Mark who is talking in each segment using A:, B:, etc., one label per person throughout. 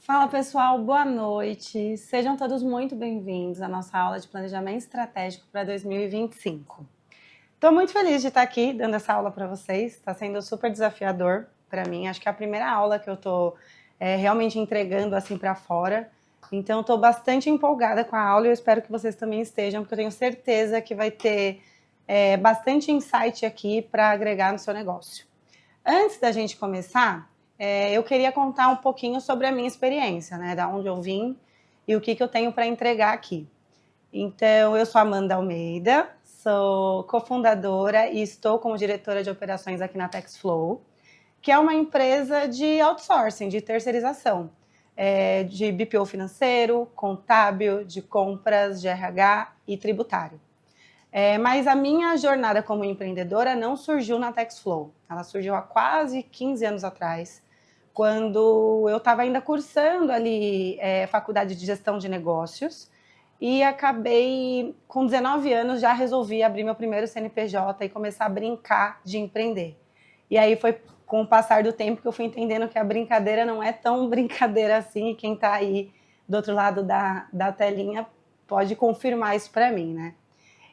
A: Fala pessoal, boa noite. Sejam todos muito bem-vindos à nossa aula de planejamento estratégico para 2025. Estou muito feliz de estar aqui dando essa aula para vocês. Está sendo super desafiador para mim. Acho que é a primeira aula que eu estou realmente entregando assim para fora. Então, estou bastante empolgada com a aula e eu espero que vocês também estejam, porque eu tenho certeza que vai ter bastante insight aqui para agregar no seu negócio. Antes da gente começar, eu queria contar um pouquinho sobre a minha experiência, né? Da onde eu vim e o que eu tenho para entregar aqui. Então, eu sou Amanda Almeida, sou cofundadora e estou como diretora de operações aqui na TextFlow, que é uma empresa de outsourcing, de terceirização, de BPO financeiro, contábil, de compras, de RH e tributário. Mas a minha jornada como empreendedora não surgiu na TextFlow. Ela surgiu há quase 15 anos atrás, quando eu estava ainda cursando ali faculdade de gestão de negócios e acabei, com 19 anos, já resolvi abrir meu primeiro CNPJ e começar a brincar de empreender. E aí foi com o passar do tempo que eu fui entendendo que a brincadeira não é tão brincadeira assim, e quem está aí do outro lado da telinha pode confirmar isso para mim, né?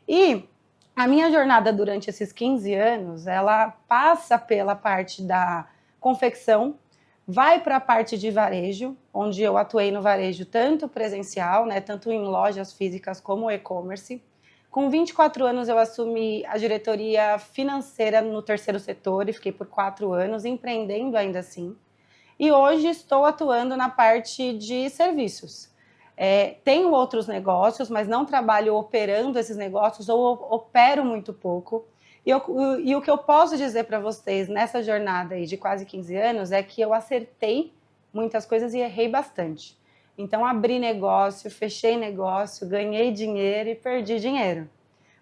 A: E a minha jornada durante esses 15 anos, ela passa pela parte da confecção, vai para a parte de varejo, onde eu atuei no varejo tanto presencial, né, tanto em lojas físicas como e-commerce. Com 24 anos eu assumi a diretoria financeira no terceiro setor e fiquei por 4 anos empreendendo ainda assim. E hoje estou atuando na parte de serviços. Tenho outros negócios, mas não trabalho operando esses negócios ou opero muito pouco. E o que eu posso dizer para vocês nessa jornada aí de quase 15 anos é que eu acertei muitas coisas e errei bastante. Então, abri negócio, fechei negócio, ganhei dinheiro e perdi dinheiro.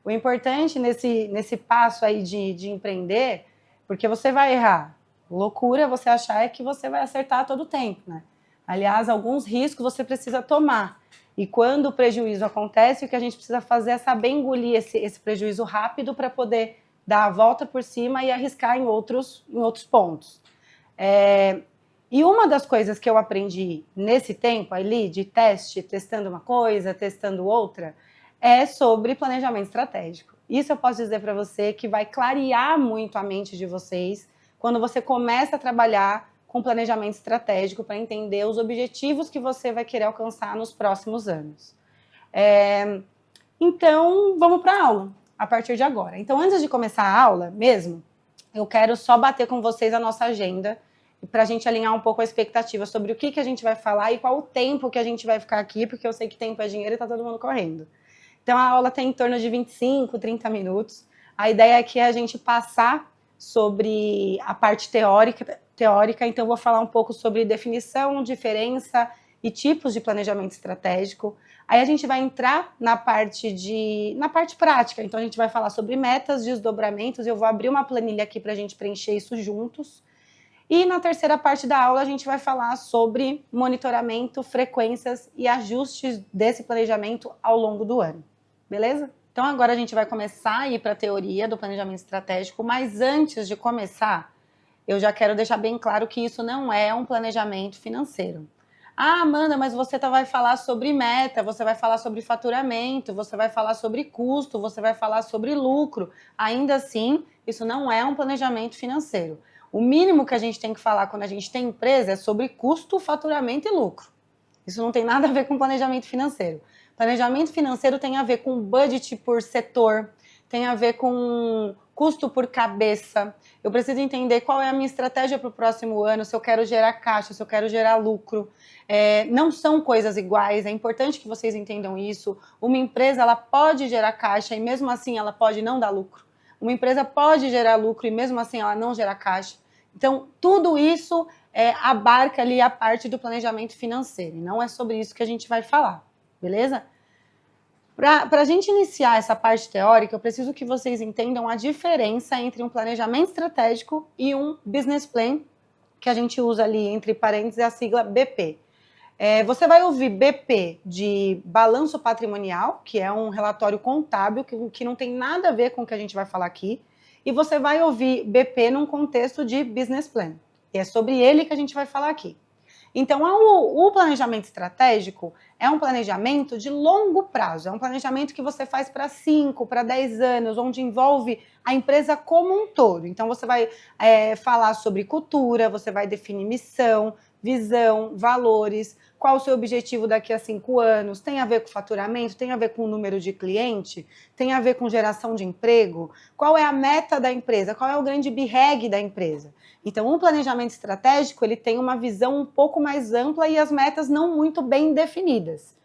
A: O importante nesse passo aí de empreender, porque você vai errar. Loucura você achar é que você vai acertar todo o tempo, né? Aliás, alguns riscos você precisa tomar. E quando o prejuízo acontece, o que a gente precisa fazer é saber engolir esse prejuízo rápido para poder dar a volta por cima e arriscar em outros pontos. E uma das coisas que eu aprendi nesse tempo ali, de teste, testando uma coisa, testando outra, é sobre planejamento estratégico. Isso eu posso dizer para você que vai clarear muito a mente de vocês quando você começa a trabalhar com planejamento estratégico para entender os objetivos que você vai querer alcançar nos próximos anos. Então, vamos para a aula, a partir de agora. Então, antes de começar a aula mesmo, eu quero só bater com vocês a nossa agenda para a gente alinhar um pouco a expectativa sobre o que a gente vai falar e qual o tempo que a gente vai ficar aqui, porque eu sei que tempo é dinheiro e está todo mundo correndo. Então, a aula tem em torno de 25, 30 minutos. A ideia aqui é a gente passar sobre a parte teórica, então eu vou falar um pouco sobre definição, diferença e tipos de planejamento estratégico. Aí a gente vai entrar na parte prática, então a gente vai falar sobre metas, desdobramentos, eu vou abrir uma planilha aqui para a gente preencher isso juntos. E na terceira parte da aula a gente vai falar sobre monitoramento, frequências e ajustes desse planejamento ao longo do ano. Beleza? Então agora a gente vai começar a ir para a teoria do planejamento estratégico, mas antes de começar, eu já quero deixar bem claro que isso não é um planejamento financeiro. Ah, Amanda, mas você vai falar sobre meta, você vai falar sobre faturamento, você vai falar sobre custo, você vai falar sobre lucro. Ainda assim, isso não é um planejamento financeiro. O mínimo que a gente tem que falar quando a gente tem empresa é sobre custo, faturamento e lucro. Isso não tem nada a ver com planejamento financeiro. Planejamento financeiro tem a ver com budget por setor, tem a ver com custo por cabeça. Eu preciso entender qual é a minha estratégia para o próximo ano, se eu quero gerar caixa, se eu quero gerar lucro. Não são coisas iguais, é importante que vocês entendam isso. Uma empresa ela pode gerar caixa e mesmo assim ela pode não dar lucro. Uma empresa pode gerar lucro e mesmo assim ela não gerar caixa. Então, tudo isso abarca ali a parte do planejamento financeiro. E não é sobre isso que a gente vai falar, beleza? Para a gente iniciar essa parte teórica, eu preciso que vocês entendam a diferença entre um planejamento estratégico e um business plan, que a gente usa ali entre parênteses a sigla BP. Você vai ouvir BP de balanço patrimonial, que é um relatório contábil que não tem nada a ver com o que a gente vai falar aqui, e você vai ouvir BP num contexto de business plan. E é sobre ele que a gente vai falar aqui. Então, o planejamento estratégico é um planejamento de longo prazo, é um planejamento que você faz para 5, para 10 anos, onde envolve a empresa como um todo. Então, você vai falar sobre cultura, você vai definir missão, visão, valores, qual o seu objetivo daqui a 5 anos, tem a ver com faturamento, tem a ver com o número de cliente, tem a ver com geração de emprego, qual é a meta da empresa, qual é o grande BREG da empresa. Então, um planejamento estratégico, ele tem uma visão um pouco mais ampla e as metas não muito bem definidas.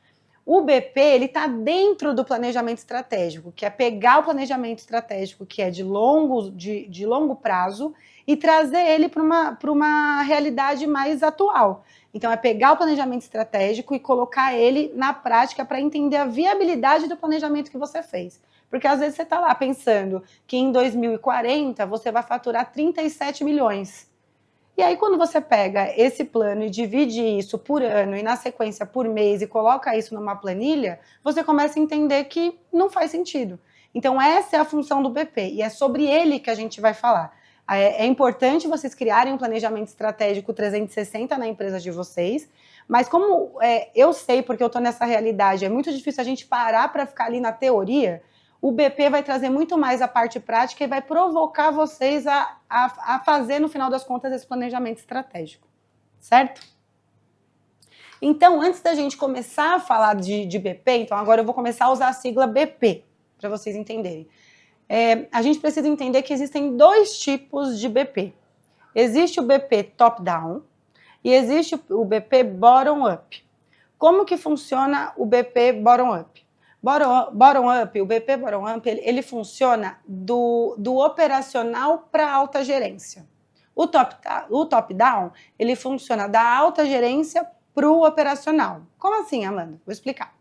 A: O BP, ele está dentro do planejamento estratégico, que é pegar o planejamento estratégico, que é de longo prazo, e trazer ele para uma realidade mais atual. Então, é pegar o planejamento estratégico e colocar ele na prática para entender a viabilidade do planejamento que você fez. Porque às vezes você está lá pensando que em 2040 você vai faturar 37 milhões. E aí, quando você pega esse plano e divide isso por ano e na sequência por mês e coloca isso numa planilha, você começa a entender que não faz sentido. Então, essa é a função do BP e é sobre ele que a gente vai falar. É importante vocês criarem um planejamento estratégico 360 na empresa de vocês, mas como eu sei, porque eu estou nessa realidade, é muito difícil a gente parar para ficar ali na teoria. O BP vai trazer muito mais a parte prática e vai provocar vocês a fazer, no final das contas, esse planejamento estratégico, certo? Então, antes da gente começar a falar de BP, então agora eu vou começar a usar a sigla BP, para vocês entenderem. A gente precisa entender que existem 2 tipos de BP. Existe o BP top-down e existe o BP bottom-up. Como que funciona o BP bottom-up? Bottom-up, o BP bottom-up, ele funciona do operacional para a alta gerência. O top-down, ele funciona da alta gerência para o operacional. Como assim, Amanda? Vou explicar.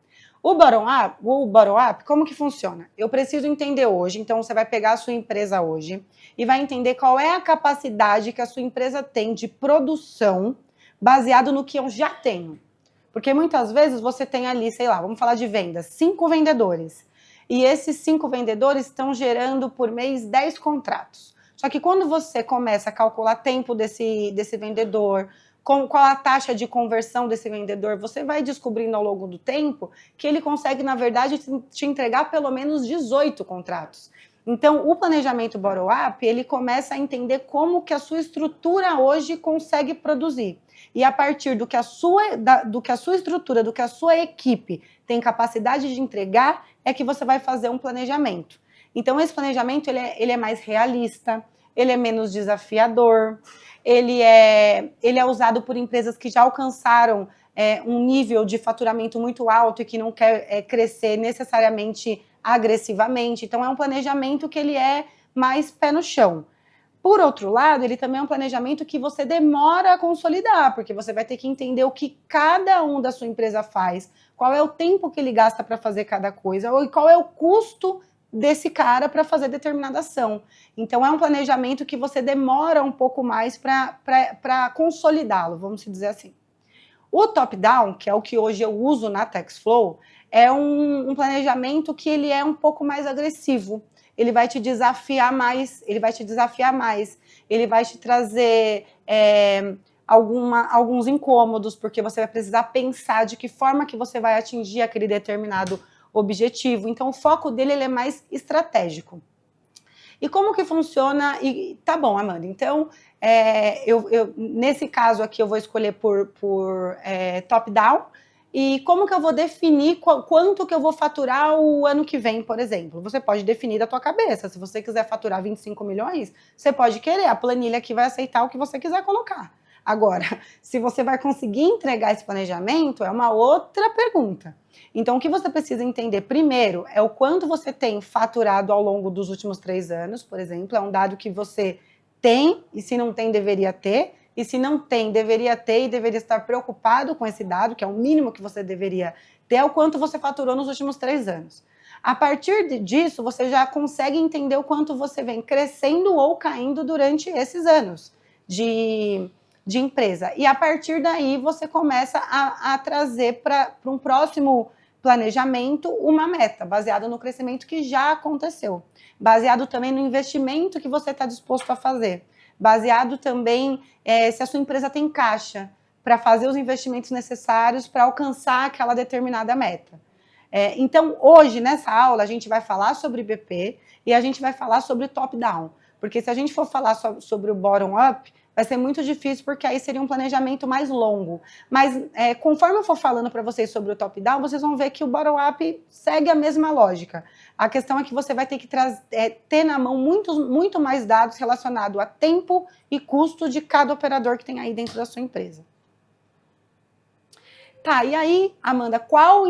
A: O bottom-up, como que funciona? Eu preciso entender hoje, então você vai pegar a sua empresa hoje e vai entender qual é a capacidade que a sua empresa tem de produção baseado no que eu já tenho. Porque muitas vezes você tem ali, sei lá, vamos falar de vendas, 5 vendedores. E esses 5 vendedores estão gerando por mês 10 contratos. Só que quando você começa a calcular tempo desse vendedor, qual a taxa de conversão desse vendedor, você vai descobrindo ao longo do tempo que ele consegue, na verdade, te entregar pelo menos 18 contratos. Então, o planejamento bottom-up, ele começa a entender como que a sua estrutura hoje consegue produzir. E a partir do que a sua estrutura, do que a sua equipe tem capacidade de entregar, é que você vai fazer um planejamento. Então, esse planejamento ele é mais realista, ele é menos desafiador, ele é usado por empresas que já alcançaram um nível de faturamento muito alto e que não quer crescer necessariamente agressivamente. Então, é um planejamento que ele é mais pé no chão. Por outro lado, ele também é um planejamento que você demora a consolidar, porque você vai ter que entender o que cada um da sua empresa faz, qual é o tempo que ele gasta para fazer cada coisa, ou qual é o custo desse cara para fazer determinada ação. Então, é um planejamento que você demora um pouco mais para consolidá-lo, vamos dizer assim. O top-down, que é o que hoje eu uso na TaxFlow, é um planejamento que ele é um pouco mais agressivo. Ele vai te desafiar mais, ele vai te trazer alguns incômodos, porque você vai precisar pensar de que forma que você vai atingir aquele determinado objetivo. Então, o foco dele ele é mais estratégico. E como que funciona? Tá bom, Amanda, então, nesse caso aqui eu vou escolher por top-down. E como que eu vou definir quanto que eu vou faturar o ano que vem, por exemplo? Você pode definir da tua cabeça. Se você quiser faturar 25 milhões, você pode querer. A planilha aqui vai aceitar o que você quiser colocar. Agora, se você vai conseguir entregar esse planejamento, é uma outra pergunta. Então, o que você precisa entender primeiro é o quanto você tem faturado ao longo dos últimos 3 anos, por exemplo. É um dado que você tem e se não tem, deveria ter. E se não tem, deveria ter e deveria estar preocupado com esse dado, que é o mínimo que você deveria ter, é o quanto você faturou nos últimos 3 anos. A partir disso, você já consegue entender o quanto você vem crescendo ou caindo durante esses anos de empresa. E a partir daí, você começa a trazer para um próximo planejamento uma meta, baseada no crescimento que já aconteceu, baseado também no investimento que você está disposto a fazer, baseado também se a sua empresa tem caixa, para fazer os investimentos necessários para alcançar aquela determinada meta. Então, hoje, nessa aula, a gente vai falar sobre BP e a gente vai falar sobre top-down. Porque se a gente for falar sobre o bottom-up, vai ser muito difícil, porque aí seria um planejamento mais longo. Mas conforme eu for falando para vocês sobre o top-down, vocês vão ver que o bottom-up segue a mesma lógica. A questão é que você vai ter que ter na mão muito mais dados relacionados a tempo e custo de cada operador que tem aí dentro da sua empresa. Tá, e aí, Amanda, qual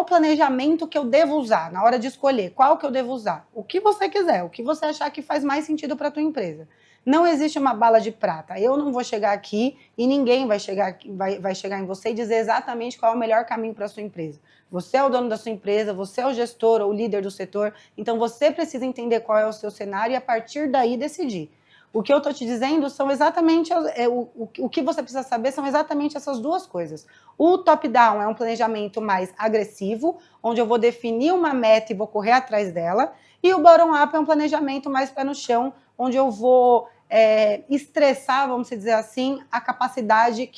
A: planejamento que eu devo usar na hora de escolher? Qual que eu devo usar? O que você quiser, o que você achar que faz mais sentido para a tua empresa. Não existe uma bala de prata. Eu não vou chegar aqui e ninguém vai chegar em você e dizer exatamente qual é o melhor caminho para a sua empresa. Você é o dono da sua empresa, você é o gestor ou o líder do setor, então você precisa entender qual é o seu cenário e a partir daí decidir. O que eu estou te dizendo são exatamente, o que você precisa saber são exatamente essas duas coisas. O top-down é um planejamento mais agressivo, onde eu vou definir uma meta e vou correr atrás dela, e o bottom-up é um planejamento mais pé no chão, onde eu vou estressar, vamos dizer assim, a capacidade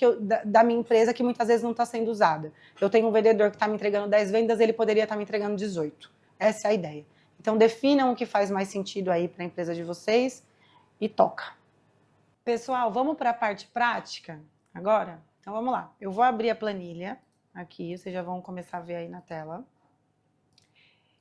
A: da minha empresa, que muitas vezes não está sendo usada. Eu tenho um vendedor que está me entregando 10 vendas, ele poderia estar me entregando 18. Essa é a ideia. Então, definam o que faz mais sentido aí para a empresa de vocês, e toca. Pessoal, vamos para a parte prática agora? Então vamos lá. Eu vou abrir a planilha aqui, vocês já vão começar a ver aí na tela.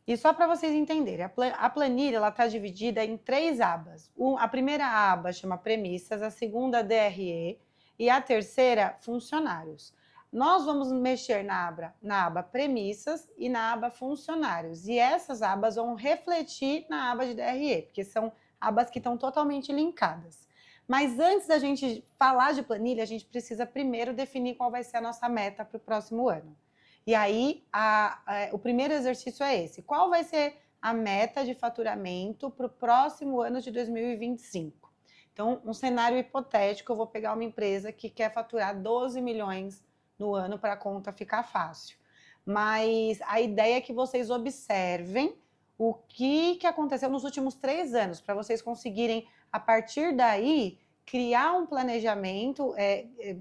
A: E só para vocês entenderem, a planilha está dividida em 3 abas. A primeira aba chama premissas, a segunda DRE e a terceira funcionários. Nós vamos mexer na aba premissas e na aba funcionários. E essas abas vão refletir na aba de DRE, porque são abas que estão totalmente linkadas. Mas antes da gente falar de planilha, a gente precisa primeiro definir qual vai ser a nossa meta para o próximo ano. E aí, o primeiro exercício é esse. Qual vai ser a meta de faturamento para o próximo ano de 2025? Então, um cenário hipotético, eu vou pegar uma empresa que quer faturar 12 milhões no ano para a conta ficar fácil. Mas a ideia é que vocês observem o que aconteceu nos últimos 3 anos, para vocês conseguirem, a partir daí, criar um planejamento,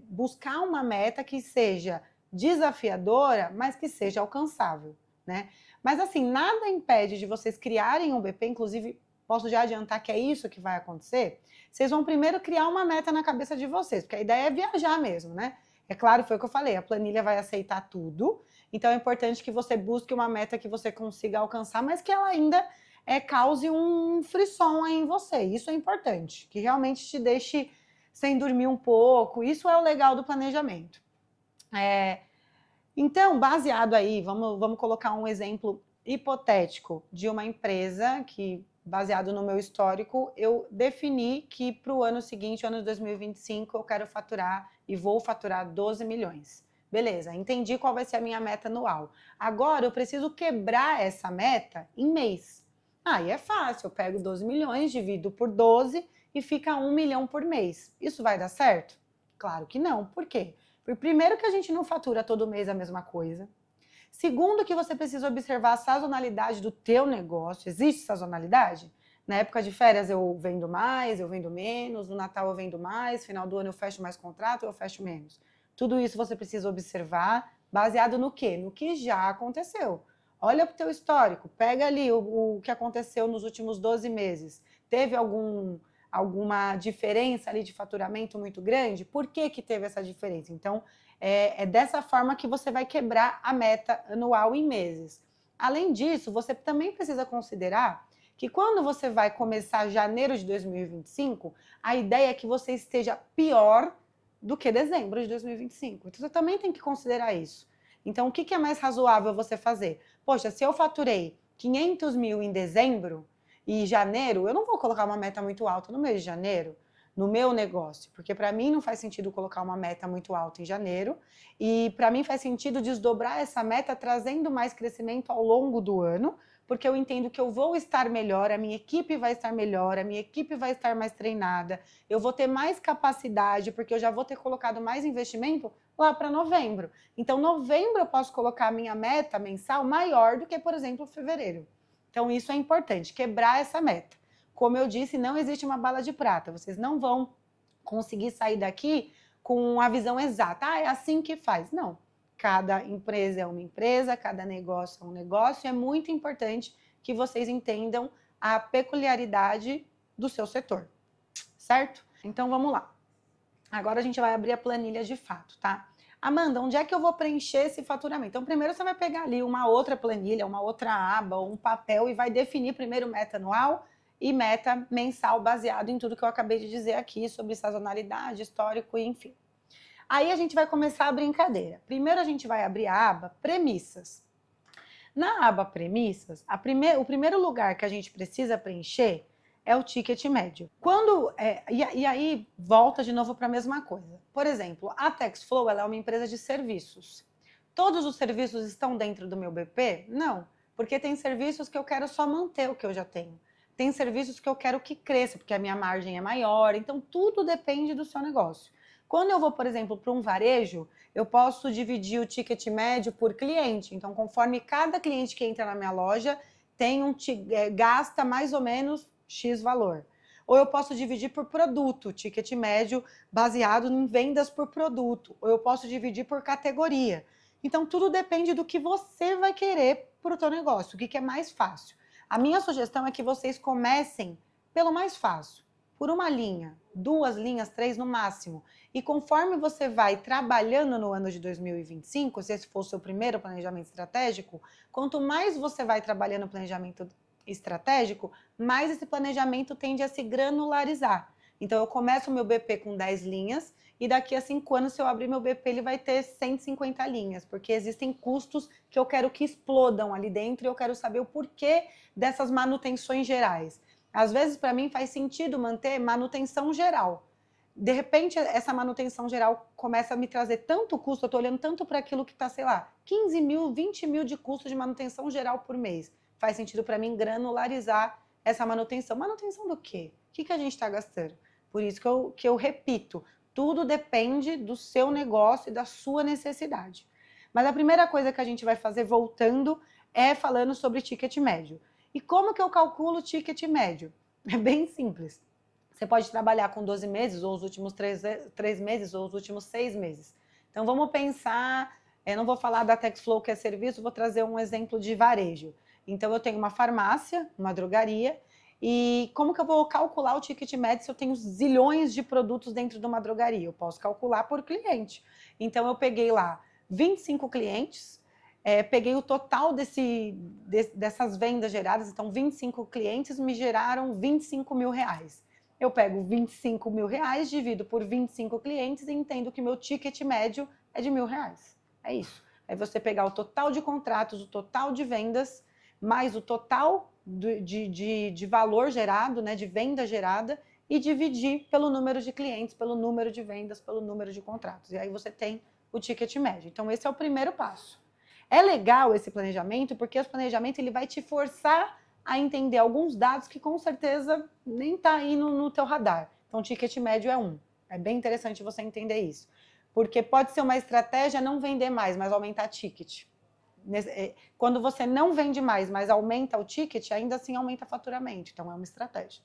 A: buscar uma meta que seja desafiadora, mas que seja alcançável, né? Mas assim, nada impede de vocês criarem um BP, inclusive, posso já adiantar que é isso que vai acontecer. Vocês vão primeiro criar uma meta na cabeça de vocês, porque a ideia é viajar mesmo, né? É claro, foi o que eu falei, a planilha vai aceitar tudo, então é importante que você busque uma meta que você consiga alcançar, mas que ela ainda cause um frisson aí em você. Isso é importante, que realmente te deixe sem dormir um pouco. Isso é o legal do planejamento. Então, baseado aí, vamos colocar um exemplo hipotético de uma empresa que, baseado no meu histórico, eu defini que para o ano seguinte, o ano de 2025, eu quero faturar e vou faturar 12 milhões. Beleza, entendi qual vai ser a minha meta anual. Agora eu preciso quebrar essa meta em mês. Aí é fácil, eu pego 12 milhões, divido por 12 e fica 1 milhão por mês. Isso vai dar certo? Claro que não. Por quê? Porque primeiro que a gente não fatura todo mês a mesma coisa. Segundo que você precisa observar a sazonalidade do teu negócio. Existe sazonalidade? Na época de férias eu vendo mais, eu vendo menos, no Natal eu vendo mais, final do ano eu fecho mais contrato, eu fecho menos. Tudo isso você precisa observar, baseado no quê? No que já aconteceu. Olha para o teu histórico, pega ali o que aconteceu nos últimos 12 meses. Teve alguma diferença ali de faturamento muito grande? Por que teve essa diferença? Então, é dessa forma que você vai quebrar a meta anual em meses. Além disso, você também precisa considerar que quando você vai começar janeiro de 2025, a ideia é que você esteja pior do que dezembro de 2025. Então, você também tem que considerar isso. Então, o que é mais razoável você fazer? Poxa, se eu faturei 500 mil em dezembro e janeiro, eu não vou colocar uma meta muito alta no mês de janeiro, no meu negócio, porque para mim não faz sentido colocar uma meta muito alta em janeiro e para mim faz sentido desdobrar essa meta trazendo mais crescimento ao longo do ano, porque eu entendo que eu vou estar melhor, a minha equipe vai estar melhor, a minha equipe vai estar mais treinada, eu vou ter mais capacidade, porque eu já vou ter colocado mais investimento lá para novembro. Então, novembro eu posso colocar a minha meta mensal maior do que, por exemplo, fevereiro. Então, isso é importante, quebrar essa meta. Como eu disse, não existe uma bala de prata. Vocês não vão conseguir sair daqui com a visão exata. Ah, é assim que faz. Não. Cada empresa é uma empresa, cada negócio é um negócio. É muito importante que vocês entendam a peculiaridade do seu setor, certo? Então, vamos lá. Agora a gente vai abrir a planilha de fato, tá? Amanda, onde é que eu vou preencher esse faturamento? Então, primeiro você vai pegar ali uma outra planilha, uma outra aba, ou um papel e vai definir primeiro meta anual e meta mensal baseado em tudo que eu acabei de dizer aqui sobre sazonalidade, histórico e enfim. Aí a gente vai começar a brincadeira. Primeiro a gente vai abrir a aba premissas. Na aba premissas, o primeiro lugar que a gente precisa preencher é o ticket médio. E aí volta de novo para a mesma coisa. Por exemplo, a Taxflow ela é uma empresa de serviços. Todos os serviços estão dentro do meu BP? Não, porque tem serviços que eu quero só manter o que eu já tenho. Tem serviços que eu quero que cresça, porque a minha margem é maior. Então, tudo depende do seu negócio. Quando eu vou, por exemplo, para um varejo, eu posso dividir o ticket médio por cliente. Então, conforme cada cliente que entra na minha loja gasta mais ou menos X valor. Ou eu posso dividir por produto, ticket médio baseado em vendas por produto. Ou eu posso dividir por categoria. Então, tudo depende do que você vai querer para o seu negócio, o que é mais fácil. A minha sugestão é que vocês comecem pelo mais fácil, por uma linha, 2 linhas, 3 no máximo. E conforme você vai trabalhando no ano de 2025, se esse for o seu primeiro planejamento estratégico, quanto mais você vai trabalhando no planejamento estratégico, mais esse planejamento tende a se granularizar. Então, eu começo o meu BP com 10 linhas e daqui a 5 anos, se eu abrir meu BP, ele vai ter 150 linhas, porque existem custos que eu quero que explodam ali dentro e eu quero saber o porquê dessas manutenções gerais. Às vezes, para mim, faz sentido manter manutenção geral. De repente, essa manutenção geral começa a me trazer tanto custo, eu estou olhando tanto para aquilo que está, sei lá, 15 mil, 20 mil de custo de manutenção geral por mês. Faz sentido para mim granularizar essa manutenção. Manutenção do quê? O que a gente está gastando? Por isso que eu repito, tudo depende do seu negócio e da sua necessidade. Mas a primeira coisa que a gente vai fazer, voltando, é falando sobre ticket médio. E como que eu calculo o ticket médio? É bem simples. Você pode trabalhar com 12 meses, ou os últimos 3 meses, ou os últimos 6 meses. Então, vamos pensar, eu não vou falar da Taxflow, que é serviço, vou trazer um exemplo de varejo. Então, eu tenho uma farmácia, uma drogaria, e como que eu vou calcular o ticket médio se eu tenho zilhões de produtos dentro de uma drogaria? Eu posso calcular por cliente. Então, eu peguei lá 25 clientes, peguei o total dessas vendas geradas, então 25 clientes me geraram 25 mil reais. Eu pego 25 mil reais, divido por 25 clientes e entendo que meu ticket médio é de R$1.000. É isso. Aí você pegar o total de contratos, o total de vendas, mais o total de valor gerado, né, de venda gerada, e dividir pelo número de clientes, pelo número de vendas, pelo número de contratos. E aí você tem o ticket médio. Então, esse é o primeiro passo. É legal esse planejamento, porque esse planejamento ele vai te forçar a entender alguns dados que com certeza nem tá aí no teu radar. Então, o ticket médio é 1. É bem interessante você entender isso. Porque pode ser uma estratégia não vender mais, mas aumentar ticket. Quando você não vende mais, mas aumenta o ticket, ainda assim aumenta faturamento. Então, é uma estratégia.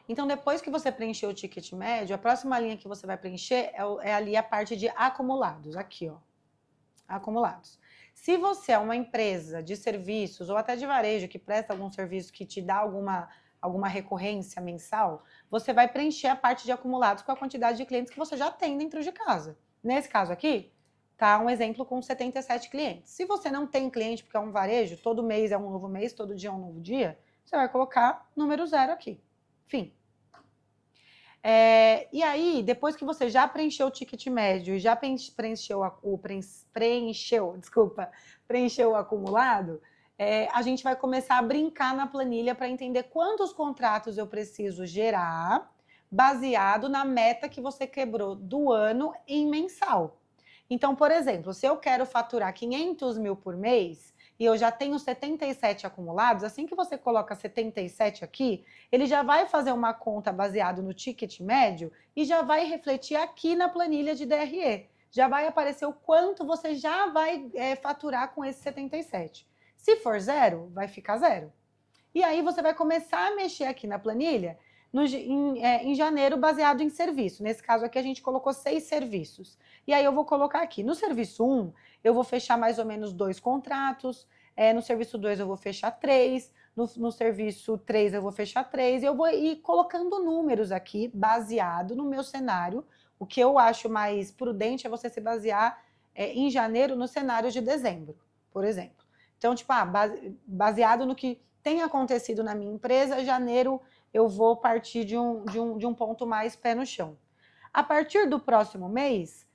A: Então, depois que você preencher o ticket médio, a próxima linha que você vai preencher é ali a parte de acumulados. Aqui, ó. Acumulados. Se você é uma empresa de serviços ou até de varejo que presta algum serviço que te dá alguma recorrência mensal, você vai preencher a parte de acumulados com a quantidade de clientes que você já tem dentro de casa. Nesse caso aqui, tá um exemplo com 77 clientes. Se você não tem cliente porque é um varejo, todo mês é um novo mês, todo dia é um novo dia, você vai colocar número 0 aqui. Fim. E aí, depois que você já preencheu o ticket médio e já preencheu o acumulado, a gente vai começar a brincar na planilha para entender quantos contratos eu preciso gerar baseado na meta que você quebrou do ano em mensal. Então, por exemplo, se eu quero faturar 500 mil por mês e eu já tenho 77 acumulados, assim que você coloca 77 aqui, ele já vai fazer uma conta baseado no ticket médio e já vai refletir aqui na planilha de DRE. Já vai aparecer o quanto você já vai faturar com esse 77. Se for 0, vai ficar 0. E aí você vai começar a mexer aqui na planilha em janeiro baseado em serviço. Nesse caso aqui a gente colocou 6 serviços. E aí eu vou colocar aqui, no serviço 1, eu vou fechar mais ou menos 2 contratos, no serviço 2 eu vou fechar 3, no serviço 3 eu vou fechar 3, e eu vou ir colocando números aqui, baseado no meu cenário. O que eu acho mais prudente é você se basear em janeiro no cenário de dezembro, por exemplo. Então, tipo, baseado no que tem acontecido na minha empresa, janeiro eu vou partir de um ponto mais pé no chão. A partir do próximo mês,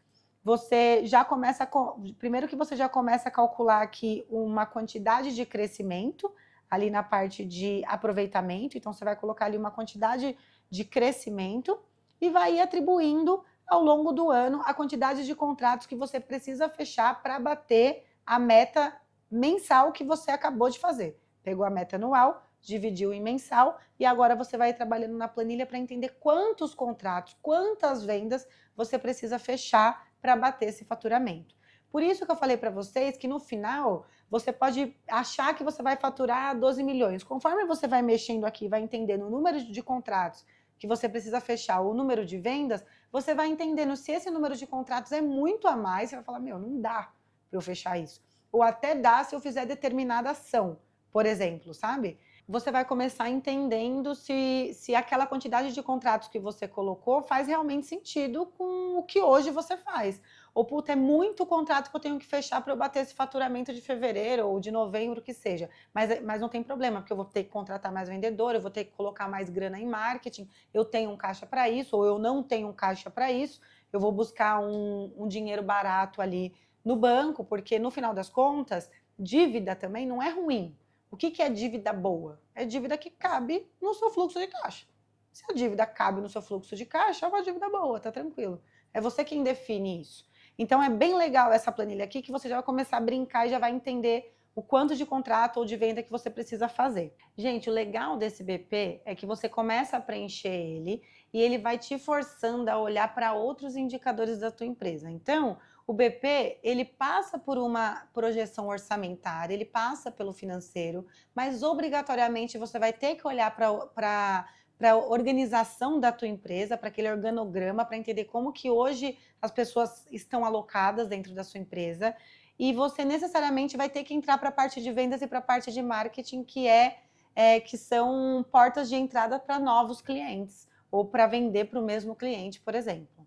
A: você já começa primeiro que você já começa a calcular aqui uma quantidade de crescimento ali na parte de aproveitamento, então você vai colocar ali uma quantidade de crescimento e vai ir atribuindo ao longo do ano a quantidade de contratos que você precisa fechar para bater a meta mensal que você acabou de fazer. Pegou a meta anual, dividiu em mensal e agora você vai trabalhando na planilha para entender quantos contratos, quantas vendas você precisa fechar para bater esse faturamento. Por isso que eu falei para vocês que no final você pode achar que você vai faturar 12 milhões. Conforme você vai mexendo aqui, vai entendendo o número de contratos que você precisa fechar, o número de vendas, você vai entendendo se esse número de contratos é muito a mais, você vai falar, meu, não dá para eu fechar isso. Ou até dá se eu fizer determinada ação, por exemplo, sabe? Você vai começar entendendo se aquela quantidade de contratos que você colocou faz realmente sentido com o que hoje você faz. Ou, puta, é muito contrato que eu tenho que fechar para eu bater esse faturamento de fevereiro ou de novembro, que seja. Mas não tem problema, porque eu vou ter que contratar mais vendedor, eu vou ter que colocar mais grana em marketing, eu tenho um caixa para isso, ou eu não tenho um caixa para isso, eu vou buscar um dinheiro barato ali no banco, porque no final das contas, dívida também não é ruim. O que é dívida boa? É dívida que cabe no seu fluxo de caixa. Se a dívida cabe no seu fluxo de caixa, é uma dívida boa, tá tranquilo. É você quem define isso. Então é bem legal essa planilha aqui, que você já vai começar a brincar e já vai entender o quanto de contrato ou de venda que você precisa fazer. Gente, o legal desse BP é que você começa a preencher ele e ele vai te forçando a olhar para outros indicadores da tua empresa. Então, o BP, ele passa por uma projeção orçamentária, ele passa pelo financeiro, mas obrigatoriamente você vai ter que olhar para a organização da tua empresa, para aquele organograma, para entender como que hoje as pessoas estão alocadas dentro da sua empresa, e você necessariamente vai ter que entrar para a parte de vendas e para a parte de marketing, que são portas de entrada para novos clientes, ou para vender para o mesmo cliente, por exemplo.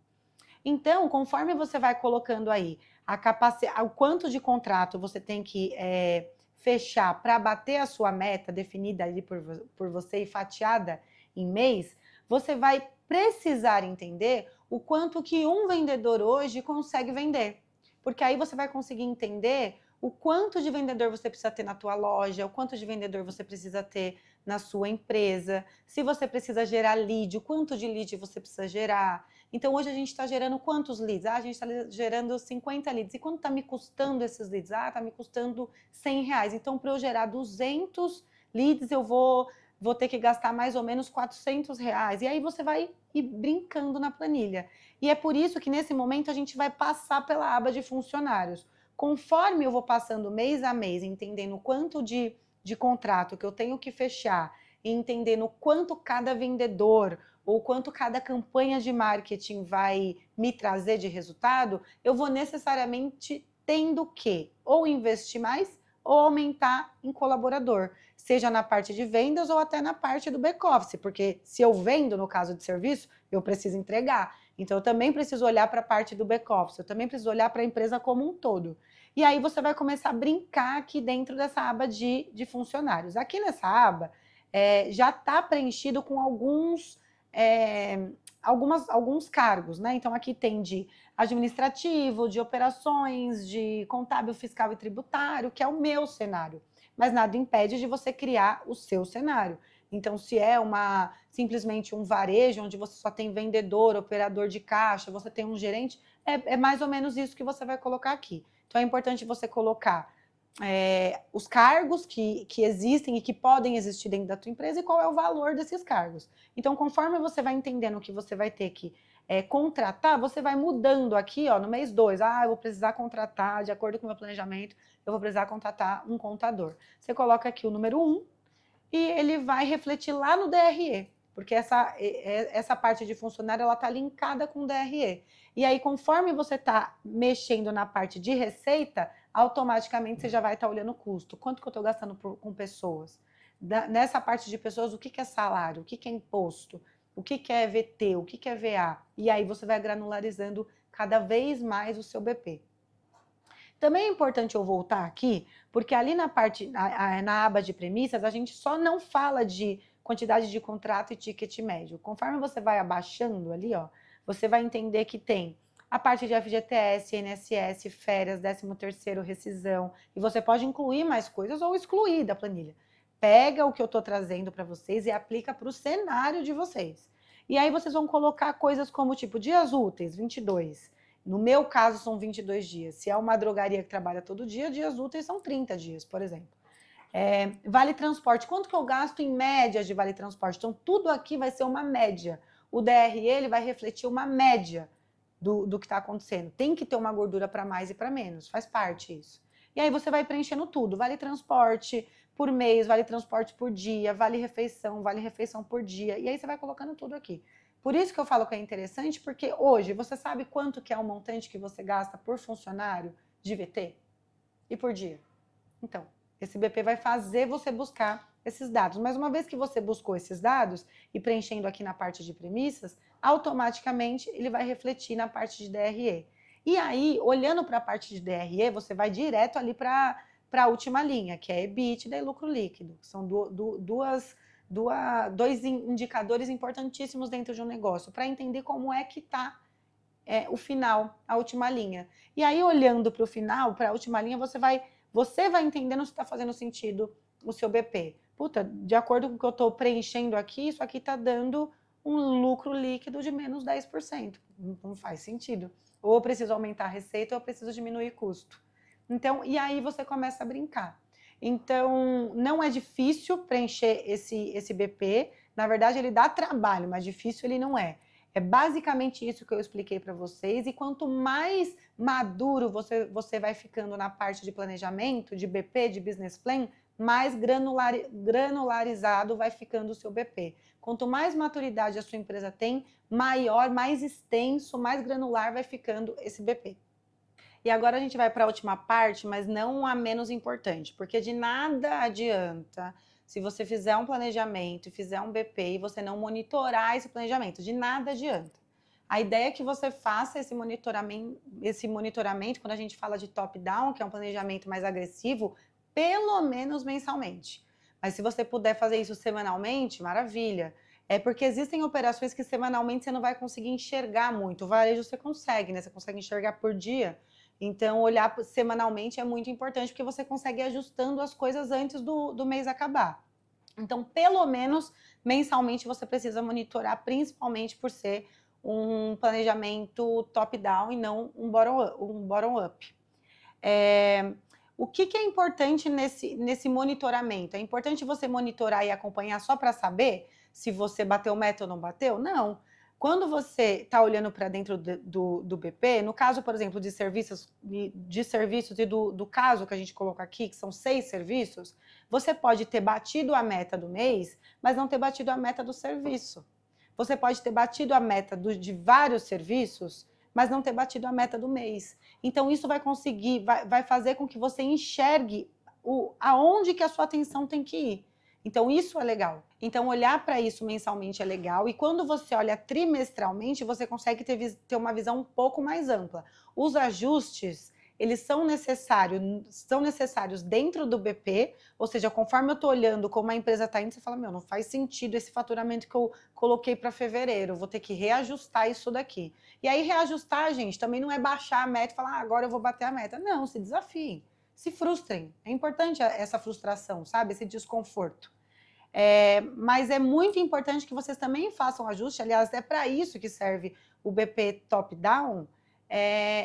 A: Então, conforme você vai colocando aí o quanto de contrato você tem que fechar para bater a sua meta definida ali por você e fatiada em mês, você vai precisar entender o quanto que um vendedor hoje consegue vender. Porque aí você vai conseguir entender o quanto de vendedor você precisa ter na tua loja, o quanto de vendedor você precisa ter na sua empresa, se você precisa gerar lead, o quanto de lead você precisa gerar. Então, hoje a gente está gerando quantos leads? A gente está gerando 50 leads. E quanto está me custando esses leads? Está me custando R$100. Então, para eu gerar 200 leads, eu vou ter que gastar mais ou menos R$400. E aí você vai ir brincando na planilha. E é por isso que, nesse momento, a gente vai passar pela aba de funcionários. Conforme eu vou passando mês a mês, entendendo o quanto de contrato que eu tenho que fechar, e entendendo quanto cada vendedor ou quanto cada campanha de marketing vai me trazer de resultado, eu vou necessariamente tendo que ou investir mais ou aumentar em colaborador, seja na parte de vendas ou até na parte do back-office, porque se eu vendo, no caso de serviço, eu preciso entregar. Então, eu também preciso olhar para a parte do back-office, eu também preciso olhar para a empresa como um todo. E aí você vai começar a brincar aqui dentro dessa aba de funcionários. Aqui nessa aba, já está preenchido com alguns cargos, né? Então, aqui tem de administrativo, de operações, de contábil, fiscal e tributário, que é o meu cenário. Mas nada impede de você criar o seu cenário. Então, se é simplesmente um varejo, onde você só tem vendedor, operador de caixa, você tem um gerente, é mais ou menos isso que você vai colocar aqui. Então, é importante você colocar os cargos que existem e que podem existir dentro da tua empresa e qual é o valor desses cargos. Então, conforme você vai entendendo que você vai ter que contratar, você vai mudando aqui, ó, no mês 2, eu vou precisar contratar, de acordo com o meu planejamento, eu vou precisar contratar um contador. Você coloca aqui o número 1 e ele vai refletir lá no DRE. porque essa parte de funcionário ela está linkada com o DRE. E aí, conforme você está mexendo na parte de receita, automaticamente você já vai estar olhando o custo. Quanto que eu estou gastando com pessoas? Nessa parte de pessoas, o que é salário? O que é imposto? O que é VT? O que é VA? E aí você vai granularizando cada vez mais o seu BP. Também é importante eu voltar aqui, porque ali na parte, na aba de premissas, a gente só não fala de quantidade de contrato e ticket médio. Conforme você vai abaixando ali, ó, você vai entender que tem a parte de FGTS, INSS, férias, 13º, rescisão, e você pode incluir mais coisas ou excluir da planilha. Pega o que eu estou trazendo para vocês e aplica para o cenário de vocês. E aí vocês vão colocar coisas como tipo dias úteis, 22. No meu caso, são 22 dias. Se é uma drogaria que trabalha todo dia, dias úteis são 30 dias, por exemplo. Vale transporte. Quanto que eu gasto em média de vale transporte? Então, tudo aqui vai ser uma média. O DRE ele vai refletir uma média do que está acontecendo. Tem que ter uma gordura para mais e para menos. Faz parte isso. E aí você vai preenchendo tudo. Vale transporte por mês, vale transporte por dia, vale refeição por dia. E aí você vai colocando tudo aqui. Por isso que eu falo que é interessante, porque hoje você sabe quanto que é o montante que você gasta por funcionário de VT e por dia. Então, esse BP vai fazer você buscar esses dados. Mas uma vez que você buscou esses dados e preenchendo aqui na parte de premissas, automaticamente ele vai refletir na parte de DRE. E aí, olhando para a parte de DRE, você vai direto ali para a última linha, que é EBITDA e lucro líquido. São dois indicadores importantíssimos dentro de um negócio, para entender como é que está o final, a última linha. E aí, olhando para o final, para a última linha, você vai entendendo se está fazendo sentido o seu BP. Puta, de acordo com o que eu estou preenchendo aqui, isso aqui está dando um lucro líquido de menos 10%. Não faz sentido. Ou eu preciso aumentar a receita, ou eu preciso diminuir custo. Então, e aí você começa a brincar. Então, não é difícil preencher esse BP. Na verdade, ele dá trabalho, mas difícil ele não é. É basicamente isso que eu expliquei para vocês. E quanto mais maduro você vai ficando na parte de planejamento, de BP, de business plan, mais granularizado vai ficando o seu BP. Quanto mais maturidade a sua empresa tem, maior, mais extenso, mais granular vai ficando esse BP. E agora a gente vai para a última parte, mas não a menos importante, porque de nada adianta se você fizer um planejamento e fizer um BP e você não monitorar esse planejamento, de nada adianta. A ideia é que você faça esse monitoramento, quando a gente fala de top-down, que é um planejamento mais agressivo, pelo menos mensalmente. Mas se você puder fazer isso semanalmente, maravilha. É porque existem operações que semanalmente você não vai conseguir enxergar muito. O varejo você consegue, né? Você consegue enxergar por dia. Então, olhar semanalmente é muito importante, porque você consegue ir ajustando as coisas antes do mês acabar. Então, pelo menos, mensalmente, você precisa monitorar, principalmente por ser um planejamento top-down e não um bottom-up. O que é importante nesse monitoramento? É importante você monitorar e acompanhar só para saber se você bateu meta ou não bateu? Não. Quando você está olhando para dentro do BP, no caso, por exemplo, de serviços e do caso que a gente colocou aqui, que são 6 serviços, você pode ter batido a meta do mês, mas não ter batido a meta do serviço. Você pode ter batido a meta de vários serviços, mas não ter batido a meta do mês. Então, isso vai fazer com que você enxergue aonde que a sua atenção tem que ir. Então, isso é legal. Então, olhar para isso mensalmente é legal. E quando você olha trimestralmente, você consegue ter uma visão um pouco mais ampla. Os ajustes, eles são necessários dentro do BP, ou seja, conforme eu estou olhando como a empresa está indo, você fala, não faz sentido esse faturamento que eu coloquei para fevereiro, vou ter que reajustar isso daqui. E aí, reajustar, gente, também não é baixar a meta e falar, agora eu vou bater a meta. Não, se desafiem. Se frustrem. É importante essa frustração, sabe? Esse desconforto. Mas é muito importante que vocês também façam ajuste. Aliás, é para isso que serve o BP top-down,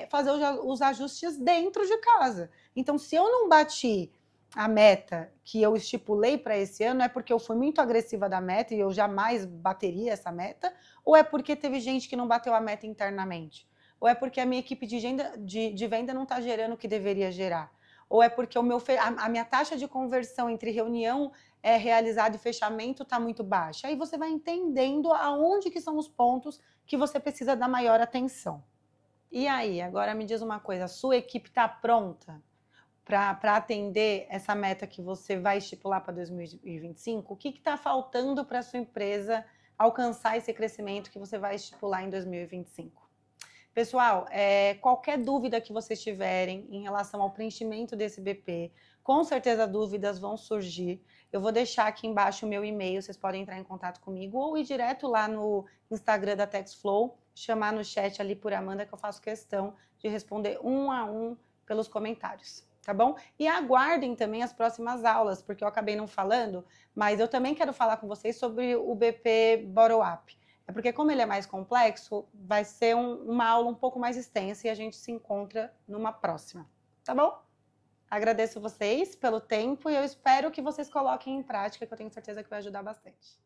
A: fazer os ajustes dentro de casa. Então, se eu não bati a meta que eu estipulei para esse ano, é porque eu fui muito agressiva da meta e eu jamais bateria essa meta, ou é porque teve gente que não bateu a meta internamente? Ou é porque a minha equipe de venda não está gerando o que deveria gerar? Ou é porque a minha taxa de conversão entre reunião realizada e fechamento está muito baixa? Aí você vai entendendo aonde que são os pontos que você precisa dar maior atenção. E aí, agora me diz uma coisa, a sua equipe está pronta para atender essa meta que você vai estipular para 2025? O que está faltando para a sua empresa alcançar esse crescimento que você vai estipular em 2025? Pessoal, qualquer dúvida que vocês tiverem em relação ao preenchimento desse BP, com certeza dúvidas vão surgir. Eu vou deixar aqui embaixo o meu e-mail, vocês podem entrar em contato comigo ou ir direto lá no Instagram da TaxFlow, chamar no chat ali por Amanda, que eu faço questão de responder um a um pelos comentários, tá bom? E aguardem também as próximas aulas, porque eu acabei não falando, mas eu também quero falar com vocês sobre o BP Bottom Up. É porque como ele é mais complexo, vai ser uma aula um pouco mais extensa e a gente se encontra numa próxima, tá bom? Agradeço vocês pelo tempo e eu espero que vocês coloquem em prática, que eu tenho certeza que vai ajudar bastante.